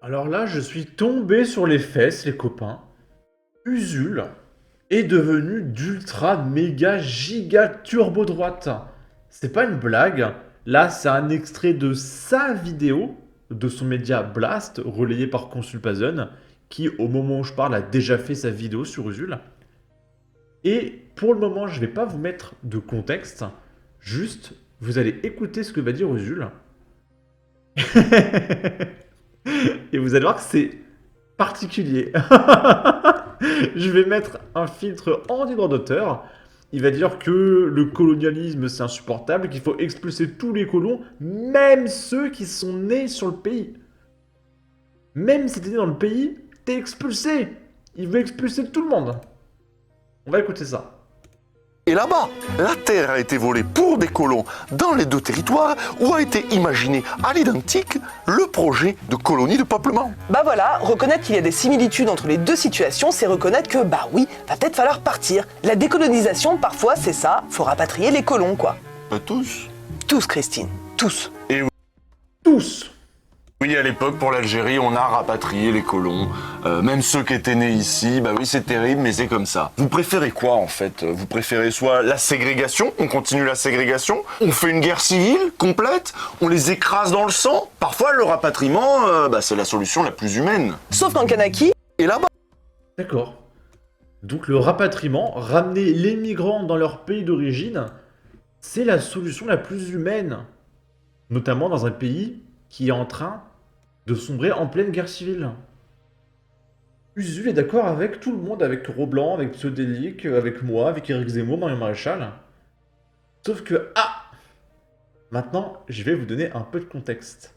Alors là, je suis tombé sur les fesses, les copains. Usul est devenu d'ultra méga giga turbo droite. C'est pas une blague. Là, c'est un extrait de sa vidéo, de son média Blast, relayé par Consulpazone, qui, au moment où je parle, a déjà fait sa vidéo sur Usul. Et pour le moment, je vais pas vous mettre de contexte. Juste, vous allez écouter ce que va dire Usul. Et vous allez voir que c'est particulier. Je vais mettre un filtre en droit d'auteur. Il va dire que le colonialisme c'est insupportable, qu'il faut expulser tous les colons, même ceux qui sont nés sur le pays. Même si t'es né dans le pays, t'es expulsé. Il veut expulser tout le monde. On va écouter ça. Et là-bas, la terre a été volée pour des colons dans les deux territoires où a été imaginé à l'identique le projet de colonie de peuplement. Bah voilà, reconnaître qu'il y a des similitudes entre les deux situations, c'est reconnaître que, bah oui, va peut-être falloir partir. La décolonisation, parfois, c'est ça, faut rapatrier les colons, quoi. Pas tous. Tous, Christine, tous. Tous. Oui, à l'époque, pour l'Algérie, on a rapatrié les colons. Même ceux qui étaient nés ici, bah oui, c'est terrible, mais c'est comme ça. Vous préférez quoi, en fait? Vous préférez soit la ségrégation, on continue la ségrégation, on fait une guerre civile complète, on les écrase dans le sang. Parfois, le rapatriement, c'est la solution la plus humaine. Sauf qu'en Kanaki, Et là-bas, D'accord. Donc le rapatriement, ramener les migrants dans leur pays d'origine, c'est la solution la plus humaine. Notamment dans un pays qui est en train de sombrer en pleine guerre civile. Usul est d'accord avec tout le monde, avec Roblanc, avec Pseudélic, avec moi, avec Éric Zemmour, Marion Maréchal. Sauf que, maintenant, je vais vous donner un peu de contexte.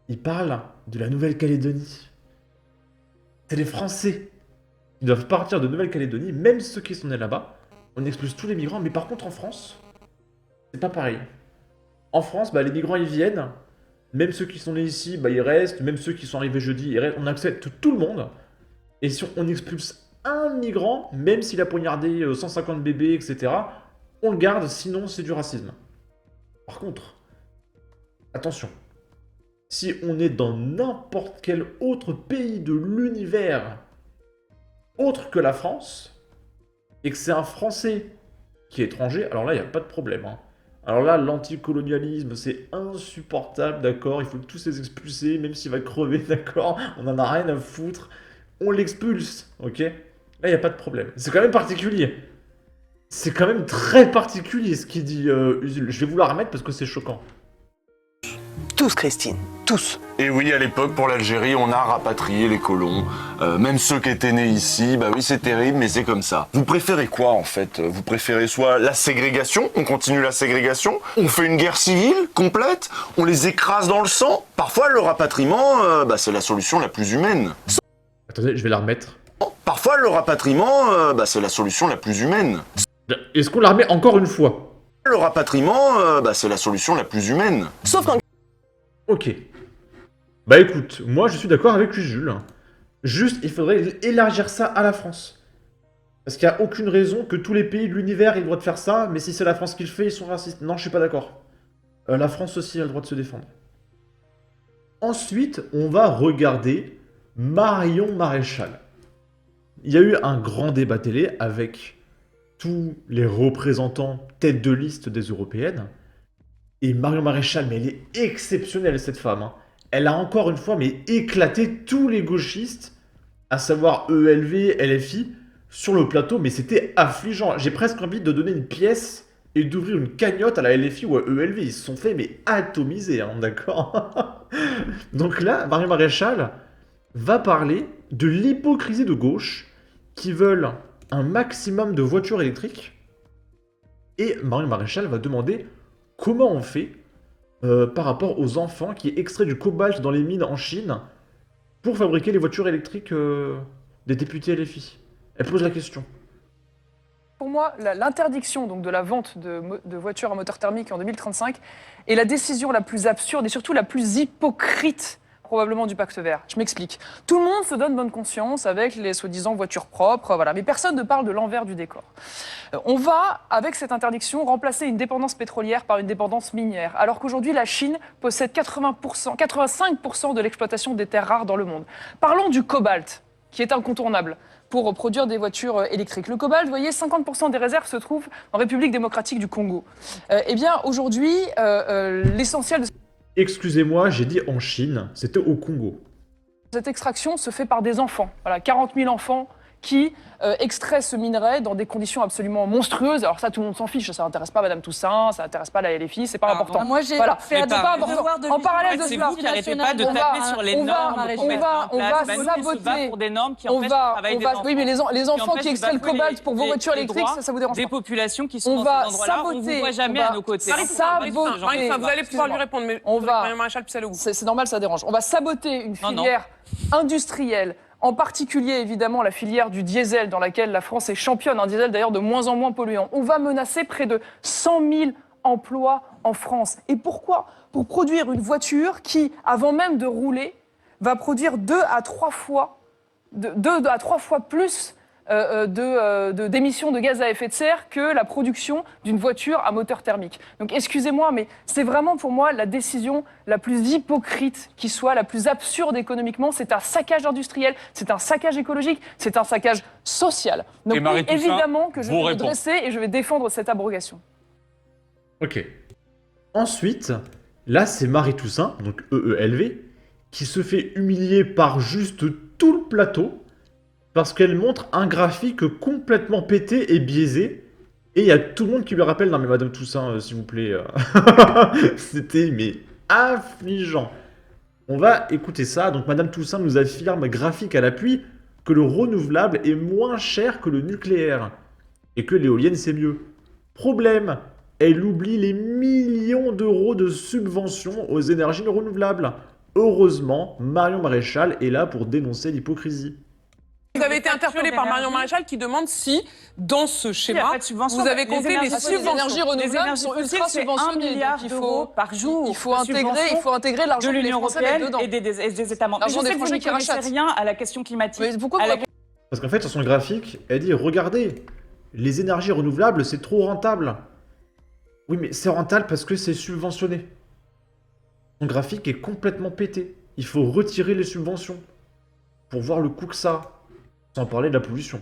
Il parle de la Nouvelle-Calédonie. C'est les Français qui doivent partir de Nouvelle-Calédonie, même ceux qui sont nés là-bas. On expulse tous les migrants, mais par contre en France, c'est pas pareil. En France, les migrants ils viennent, même ceux qui sont nés ici, ils restent, même ceux qui sont arrivés jeudi, ils restent. On accepte tout le monde. Et si on expulse un migrant, même s'il a poignardé 150 bébés, etc., on le garde, sinon c'est du racisme. Par contre, attention, si on est dans n'importe quel autre pays de l'univers autre que la France, et que c'est un Français qui est étranger, alors là, il n'y a pas de problème. Alors là, l'anticolonialisme, c'est insupportable, d'accord? Il faut tous les expulser, même s'il va crever, d'accord? On en a rien à foutre. On l'expulse, ok? Là, il n'y a pas de problème. C'est quand même particulier. C'est quand même très particulier ce qu'il dit Usul. Je vais vous la remettre parce que c'est choquant. tous, Christine, tous. et oui, à l'époque, pour l'Algérie, on a rapatrié les colons. Même ceux qui étaient nés ici, bah oui, c'est terrible, mais c'est comme ça. Vous préférez quoi, en fait? Vous préférez soit la ségrégation, on continue la ségrégation, on fait une guerre civile complète, on les écrase dans le sang. Parfois, le rapatriement, c'est la solution la plus humaine. Attendez, je vais la remettre. Parfois, le rapatriement, c'est la solution la plus humaine. Est-ce qu'on la remet encore une fois? Le rapatriement, c'est la solution la plus humaine. Sauf qu'en Ok. Bah écoute, moi je suis d'accord avec Usul. Juste, il faudrait élargir ça à la France. Parce qu'il n'y a aucune raison que tous les pays de l'univers aient le droit de faire ça, mais si c'est la France qui le fait, ils sont racistes. Non, je suis pas d'accord. La France aussi a le droit de se défendre. Ensuite, on va regarder Marion Maréchal. Il y a eu un grand débat télé avec tous les représentants tête de liste des européennes. Et Marion Maréchal, mais elle est exceptionnelle cette femme. Elle a encore une fois éclaté tous les gauchistes, à savoir ELV, LFI, sur le plateau, mais c'était affligeant. J'ai presque envie de donner une pièce et d'ouvrir une cagnotte à la LFI ou à ELV. Ils se sont fait atomiser, d'accord? Donc là, Marion Maréchal va parler de l'hypocrisie de gauche qui veulent un maximum de voitures électriques. Et Marion Maréchal va demander comment on fait par rapport aux enfants qui extraient du cobalt dans les mines en Chine pour fabriquer les voitures électriques des députés LFI. Elle pose la question. Pour moi, l'interdiction donc de la vente de voitures à moteur thermique en 2035 est la décision la plus absurde et surtout la plus hypocrite probablement du pacte vert. Je m'explique. Tout le monde se donne bonne conscience avec les soi-disant voitures propres, voilà. Mais personne ne parle de l'envers du décor. On va, avec cette interdiction, remplacer une dépendance pétrolière par une dépendance minière, alors qu'aujourd'hui, la Chine possède 85% de l'exploitation des terres rares dans le monde. Parlons du cobalt, qui est incontournable pour produire des voitures électriques. Le cobalt, vous voyez, 50% des réserves se trouvent en République démocratique du Congo. Eh bien, aujourd'hui, l'essentiel de Excusez-moi, j'ai dit en Chine, c'était au Congo. cette extraction se fait par des enfants. Voilà, 40 000 enfants qui extraient ce minerai dans des conditions absolument monstrueuses. Alors ça, tout le monde s'en fiche, ça n'intéresse pas Madame Toussaint, ça n'intéresse pas la LFI, c'est pas important. Moi, j'ai Voilà, fait c'est pas important. En parallèle de C'est cela, vous qui n'arrêtez pas de on va- taper sur les on va- normes qu'on met en on va place. Bah, nous, on se bat saboter. pour des normes qui on empêchent le va, travail on des va, enfants. oui, mais les enfants empêchent qui de extraient le bafouer cobalt pour vos les voitures droits électriques, ça vous dérange des pas. populations qui sont On dans va ces endroits-là, on vous saboter, voit jamais on va à nos côtés. saboter. Vous allez pouvoir lui répondre, mais On va- Marion Maréchal, puis c'est allé au bout. C'est normal, ça dérange. On va saboter une Non, non. filière industrielle, en particulier évidemment la filière du diesel dans laquelle la France est championne, un diesel d'ailleurs de moins en moins polluant. On va menacer près de 100 000 emplois en France. Et pourquoi ? Pour produire une voiture qui, avant même de rouler, va produire 2 à 3 fois plus d'émissions de gaz à effet de serre que la production d'une voiture à moteur thermique. Donc excusez-moi, mais c'est vraiment pour moi la décision la plus hypocrite qui soit, la plus absurde économiquement. C'est un saccage industriel, c'est un saccage écologique, c'est un saccage social. Donc Et Marie oui, Toussaint évidemment que je vous vais me répond. dresser et je vais défendre cette abrogation. Ok. Ensuite, là, c'est Marie Toussaint, donc EELV, qui se fait humilier par juste tout le plateau parce qu'elle montre un graphique complètement pété et biaisé. Et il y a tout le monde qui lui rappelle, non mais Madame Toussaint, s'il vous plaît, c'était mais affligeant. On va écouter ça. Donc Madame Toussaint nous affirme, graphique à l'appui, que le renouvelable est moins cher que le nucléaire et que l'éolienne c'est mieux. Problème, elle oublie les millions d'euros de subventions aux énergies renouvelables. Heureusement, Marion Maréchal est là pour dénoncer l'hypocrisie. Vous avez été interpellé par Marion Maréchal qui demande si, dans ce Il n'y a schéma, pas de subvention. vous avez compté les énergies Les énergies subventions. renouvelables sont ultra subventionnées. 1 milliard donc d'euros par jour. il faut de intégrer subventions l'argent de que les l'Union Français mettent européenne dedans. et des États membres. L'argent Je sais des que vous projets ne qui connaissez rachètent. rien à la question climatique. Mais pourquoi à vous la répondez Parce qu'en fait, sur son graphique, elle dit, regardez, les énergies renouvelables, c'est trop rentable. Oui, mais c'est rentable parce que c'est subventionné. Son graphique est complètement pété. Il faut retirer les subventions pour voir le coût que ça a, sans parler de la pollution.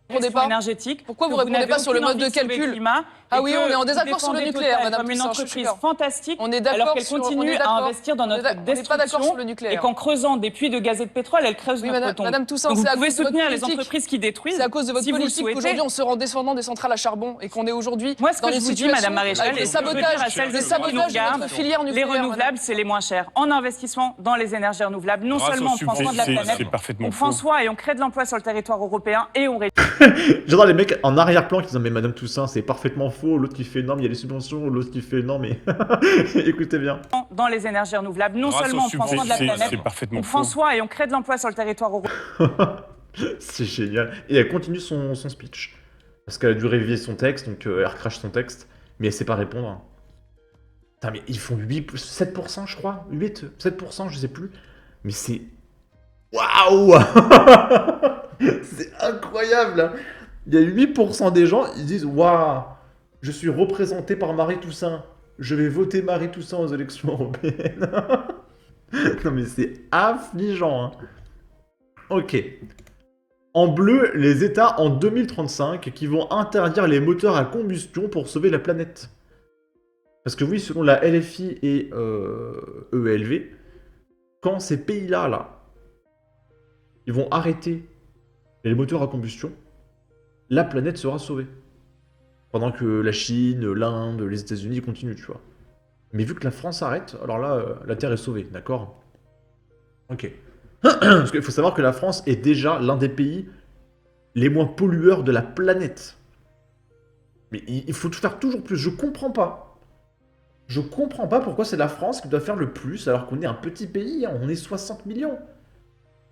question pas énergétique. Pourquoi vous que répondez n'avez pas sur le aucune mode de envie sauver le calcul climat, Ah et oui, que on est en vous désaccord sur le défendez nucléaire, Total Madame comme une Toussaint, je suis entreprise d'accord. fantastique, On est d'accord alors qu'elle sur- on est continue à d'accord. investir dans On est notre on n'est pas d'accord destruction sur le nucléaire. et qu'en creusant des puits de gaz et de pétrole, elle creuse Oui, notre Madame, tombe. Madame Toussaint, Donc c'est vous à pouvez cause de votre soutenir les politique. entreprises qui détruisent. C'est à cause de votre si vous le politique souhaitez. qu'aujourd'hui on se rend descendant des centrales à charbon et qu'on est aujourd'hui Moi, ce dans que je des vous dis, situations Madame Maréchal, avec et le je veux dire à sabotage, celles et le ceux qui nous sabotage de regardent, notre filière les nucléaire. Madame. renouvelables, c'est les moins chers. En investissement dans les énergies renouvelables, non Grâce seulement aux on prend soin de la subventions, planète, c'est parfaitement on prend faux. soin et on crée de l'emploi sur le territoire européen et on réduit J'adore les mecs en arrière-plan qui disent, mais Madame Toussaint, c'est parfaitement faux. L'autre qui fait, non, mais il y a les subventions. L'autre qui fait, non, mais écoutez bien. dans les énergies renouvelables. Non Grâce seulement aux on prend soin de la subventions, planète, c'est parfaitement on prend faux. soin et on crée de l'emploi sur le territoire européen. C'est génial. Et elle continue son speech. Parce qu'elle a dû réviser son texte, donc elle recrache son texte, mais elle sait pas répondre. Putain, mais ils font 7%, je crois. 7%, je sais plus. Mais c'est... Waouh. C'est incroyable. Il y a 8% des gens, ils disent, waouh, je suis représenté par Marie Toussaint. Je vais voter Marie Toussaint aux élections européennes. Non mais c'est affligeant, hein. Ok. En bleu, les États en 2035 qui vont interdire les moteurs à combustion pour sauver la planète. Parce que oui, selon la LFI et EELV, quand ces pays-là, ils vont arrêter les moteurs à combustion, la planète sera sauvée. Pendant que la Chine, l'Inde, les États-Unis continuent, tu vois. Mais vu que la France arrête, alors là, la Terre est sauvée, d'accord? Ok. Parce qu'il faut savoir que la France est déjà l'un des pays les moins pollueurs de la planète. Mais il faut faire toujours plus. Je comprends pas. Je comprends pas pourquoi c'est la France qui doit faire le plus alors qu'on est un petit pays, hein, on est 60 millions.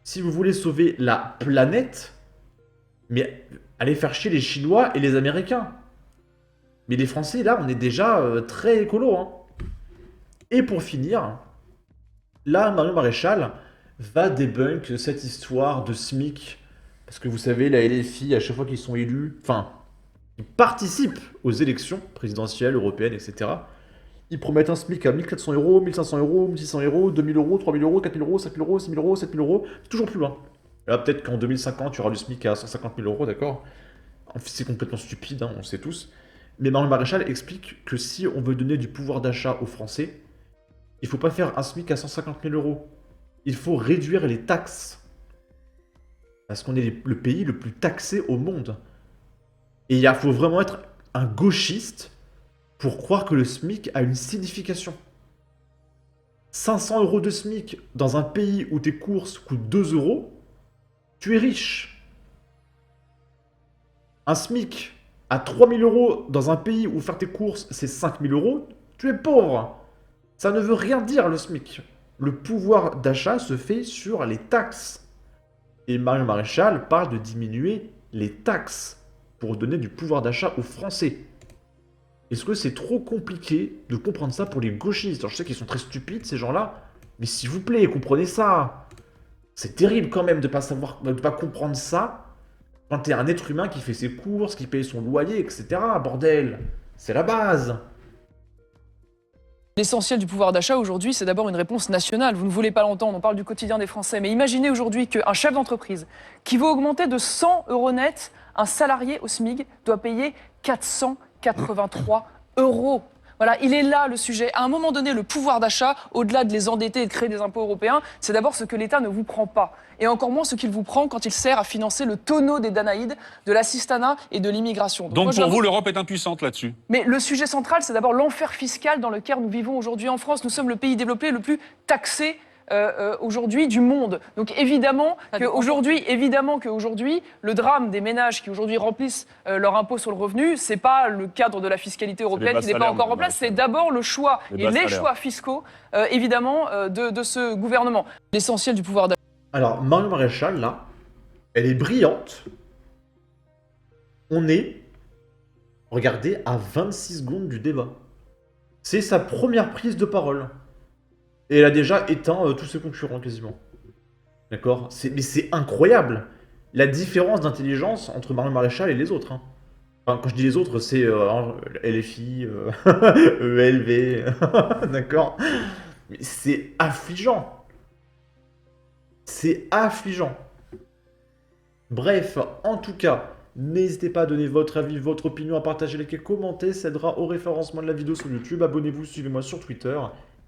Si vous voulez sauver la planète, mais allez faire chier les Chinois et les Américains. Mais les Français, là, on est déjà très écolo, hein. Et pour finir, là, Marion Maréchal va débunk cette histoire de SMIC. Parce que vous savez, la LFI, à chaque fois qu'ils sont élus, enfin, ils participent aux élections présidentielles, européennes, etc. Ils promettent un SMIC à 1400 euros, 1500 euros, 1600 euros, 2000 euros, 3000 euros, 4000 euros, 5000 euros, 6000 euros, 7000 euros, toujours plus loin. Là, peut-être qu'en 2050, il y aura le SMIC à 150 000 euros, d'accord? C'est complètement stupide, hein, on le sait tous. Mais Marion Maréchal explique que si on veut donner du pouvoir d'achat aux Français, il ne faut pas faire un SMIC à 150 000 euros. Il faut réduire les taxes. Parce qu'on est le pays le plus taxé au monde. Et il faut vraiment être un gauchiste pour croire que le SMIC a une signification. 500 euros de SMIC dans un pays où tes courses coûtent 2 euros, tu es riche. Un SMIC à 3000 euros dans un pays où faire tes courses c'est 5000 euros, tu es pauvre. Ça ne veut rien dire le SMIC. Le pouvoir d'achat se fait sur les taxes. Et Marion Maréchal parle de diminuer les taxes pour donner du pouvoir d'achat aux Français. Est-ce que c'est trop compliqué de comprendre ça pour les gauchistes? Alors, je sais qu'ils sont très stupides, ces gens-là, mais s'il vous plaît, comprenez ça. C'est terrible quand même de pas comprendre ça quand t'es un être humain qui fait ses courses, qui paye son loyer, etc. Bordel, c'est la base. L'essentiel du pouvoir d'achat aujourd'hui, c'est d'abord une réponse nationale. Vous ne voulez pas l'entendre, on parle du quotidien des Français. Mais imaginez aujourd'hui qu'un chef d'entreprise qui veut augmenter de 100 euros net, un salarié au SMIC doit payer 483 euros. Voilà, il est là le sujet. À un moment donné, le pouvoir d'achat, au-delà de les endetter et de créer des impôts européens, c'est d'abord ce que l'État ne vous prend pas. Et encore moins ce qu'il vous prend quand il sert à financer le tonneau des Danaïdes, de l'assistanat et de l'immigration. Donc moi, pour vous, l'Europe est impuissante là-dessus? Mais le sujet central, c'est d'abord l'enfer fiscal dans lequel nous vivons aujourd'hui en France. Nous sommes le pays développé le plus taxé aujourd'hui du monde. Donc évidemment qu'aujourd'hui, le drame des ménages qui aujourd'hui remplissent leur impôt sur le revenu, c'est pas le cadre de la fiscalité européenne qui n'est pas encore en place, c'est d'abord le choix et les choix fiscaux, évidemment, de ce gouvernement. L'essentiel du pouvoir d'achat. Alors, Marion Maréchal, là, elle est brillante. On est, regardez, à 26 secondes du débat. C'est sa première prise de parole. Et elle a déjà éteint tous ses concurrents, quasiment. D'accord? Mais c'est incroyable la différence d'intelligence entre Marion Maréchal et les autres. Hein. Enfin, quand je dis les autres, c'est LFI, ELV, d'accord? Mais c'est affligeant. C'est affligeant. Bref, en tout cas, n'hésitez pas à donner votre avis, votre opinion, à partager, liker, commenter, ça aidera au référencement de la vidéo sur YouTube. Abonnez-vous, suivez-moi sur Twitter.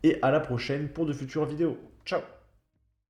Et à la prochaine pour de futures vidéos. Ciao!